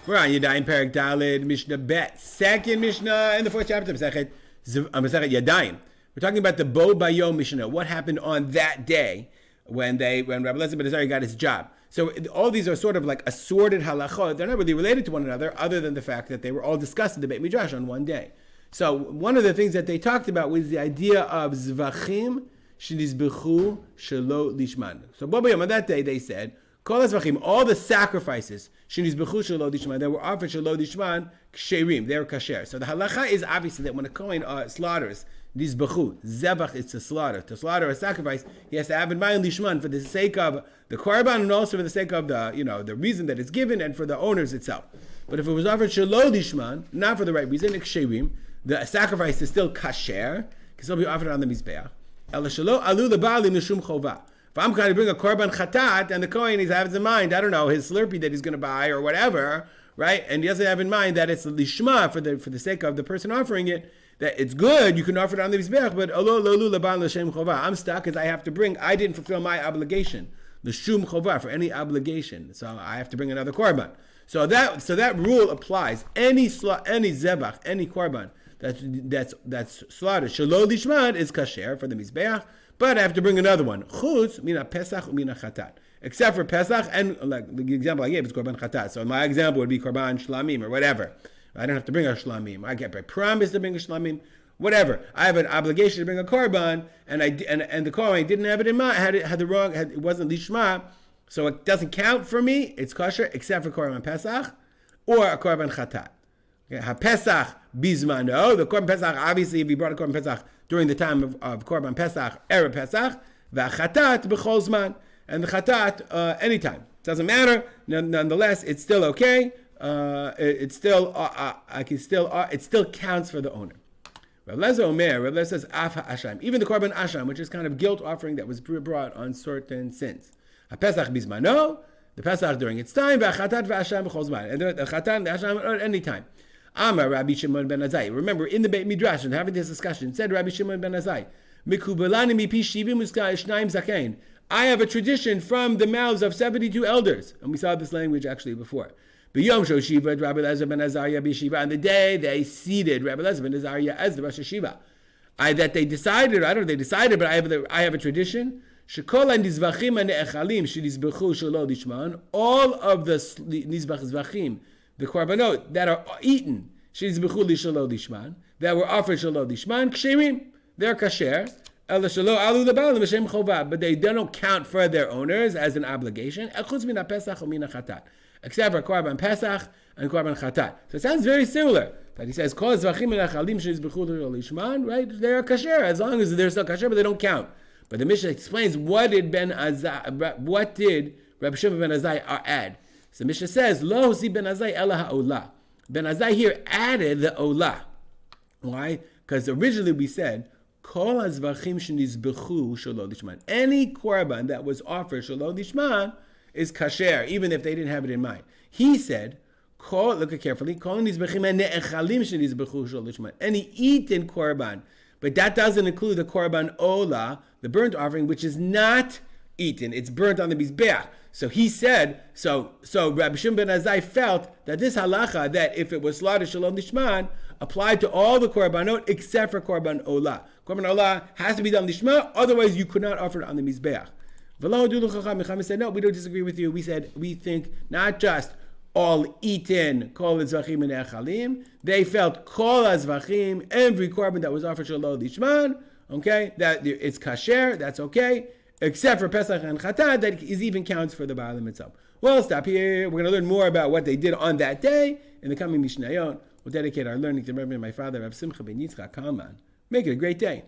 We're on Yadayim Perek Daled Mishnah Bet, second Mishnah in the fourth chapter of Masechet Yadayim. We're talking about the Bo Bayom Mishnah. What happened on that day when Rabbi Elazar ben Azariah got his job? So all these are sort of like assorted halachot. They're not really related to one another, other than the fact that they were all discussed in the Beit Midrash on one day. So one of the things that they talked about was the idea of zvachim shenizbechu shelo lishmah. So Bo Bayom on that day they said, Kol hazvachim, all the sacrifices shenizbechu shelo lishmah that were offered shelo lishmah ksherim, they were kasher. So the halacha is obviously that when a kohen slaughters nizbechu, zebach is to slaughter a sacrifice, he has to have in mind lishman for the sake of the korban and also for the sake of the reason that it's given and for the owners itself. But if it was offered shelo lishman, not for the right reason, ksherim, the sacrifice is still kasher, can still be offered on the mizbeach. El shelo alu lebali mishum chova. If I'm going to bring a korban chatat and the kohen has in mind, I don't know, his Slurpee that he's going to buy or whatever, right? And he doesn't have in mind that it's lishmah for the sake of the person offering it, that it's good, you can offer it on the mizbeach, but I'm stuck because I have to bring, I didn't fulfill my obligation, the shum chovah, for any obligation, so I have to bring another korban. So that rule applies. Any zebach, any korban that's slaughtered shelo lishmah is kasher for the mizbeach, but I have to bring another one. Chutz mina pesach umina chatat. Except for pesach, and like the example I gave is korban chatat. So my example would be korban shlamim or whatever. I don't have to bring a shlamim. I promise to bring a shlamim. Whatever. I have an obligation to bring a korban, and the kohen didn't have it in mind. It wasn't lishma, so it doesn't count for me. It's kosher except for korban pesach or a korban chatat. Okay, ha-pesach bizmano. The korban pesach, obviously, if you brought a korban pesach during the time of korban pesach, erev pesach, va-chatat b'chol zman, and the chatat anytime. It doesn't matter. Nonetheless, it's still okay. It still counts for the owner. Rabbi Elazar says af ha'asham, even the korban asham, which is kind of guilt offering that was brought on certain sins. Ha-pesach bizmano, the pesach during its time, va-chatat va-asham b'chol zman, and the chatat and the asham at any time. Amar Rabbi Shimon ben Azai. Remember, in the Beit Midrash, and having this discussion, said Rabbi Shimon ben Azai, Mikubelani mipi shivim u'shnaim zakein. I have a tradition from the mouths of 72 elders, and we saw this language actually before. B'yom shoshiva Rabbi Elazar ben Azariah b'shiva. On the day they seated Rabbi Elazar ben Azariah as the Rosh Hashiva. That they decided, I don't know if they decided, but I have a tradition. Shekol nizvachim hane'echalim shenizbechu shelo lishman. All of the nizvachim, the korbanot that are eaten, shenizbechu shelo lishman, that were offered shelo lishman, ksherim, they're kasher. But they don't count for their owners as an obligation. Except for korban pesach and korban chatat. So it sounds very similar. That he says, right? They are kasher as long as they're still kasher, but they don't count. But the Mishnah explains what did Rabbi Shimon ben Azai add. So the Mishnah says, Lo hosi ben Azai ela ha'olah. Ben Azai here added the olah. Why? Because originally we said, Kol hazvachim shenizbechu shelo lishman. Any korban that was offered shelo lishman is kasher, even if they didn't have it in mind. He said, look carefully, Kol nizbechim ne'echalim shenizbechu shelo lishman. Any eaten korban, but that doesn't include the korban olah, the burnt offering, which is not eaten. It's burnt on the mizbeach. So he said, so Rabbi Shimon ben Azai felt that this halacha, that if it was slaughtered shalom lishman, applied to all the korbanot except for korban olah. Korban olah has to be done lishma, otherwise you could not offer it on the mizbeach. Chacham said, no, we don't disagree with you. We said, we think not just all eaten, kol zvachim and echalim. They felt kol zvachim, every korban that was offered shalom lishman, okay, that it's kasher, that's okay. Except for Pesach and Chatat, that is even counts for the Baalim itself. Well, stop here. We're going to learn more about what they did on that day in the coming Mishnayot. We'll dedicate our learning to Rabbi and my father, Rav Simcha ben Yitzchak Kalman. Make it a great day.